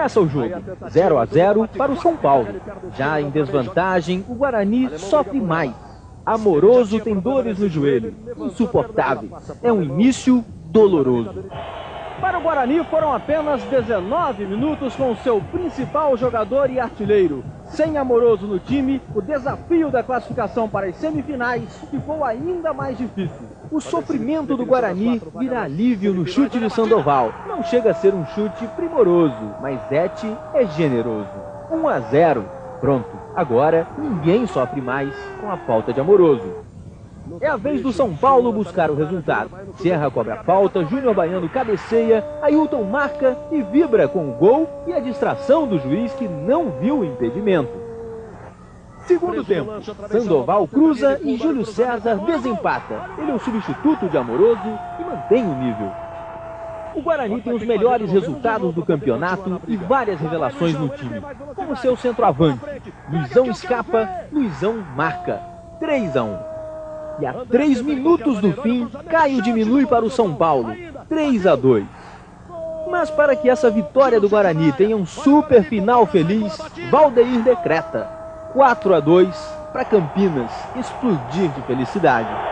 Começa o jogo, 0 a 0 para o São Paulo. Já em desvantagem, o Guarani sofre mais. Amoroso tem dores no joelho, insuportáveis. É um início doloroso. Para o Guarani foram apenas 19 minutos com seu principal jogador e artilheiro. Sem Amoroso no time, o desafio da classificação para as semifinais ficou ainda mais difícil. O sofrimento do Guarani vira alívio no chute de Sandoval. Não chega a ser um chute primoroso, mas Zete é generoso. 1 a 0. Pronto, agora ninguém sofre mais com a falta de Amoroso. É a vez do São Paulo buscar o resultado. Serra cobra a falta, Júnior Baiano cabeceia, Ailton marca e vibra com o gol e a distração do juiz que não viu o impedimento. Segundo tempo, Sandoval cruza e Júlio César desempata. Ele é o substituto de Amoroso e mantém o nível. O Guarani tem os melhores resultados do campeonato e várias revelações no time, como seu centroavante. Luizão escapa, Luizão marca. 3 a 1. E a 3 minutos do fim, Caio diminui para o São Paulo, 3 a 2. Mas para que essa vitória do Guarani tenha um super final feliz, Valdeir decreta 4 a 2 para Campinas explodir de felicidade.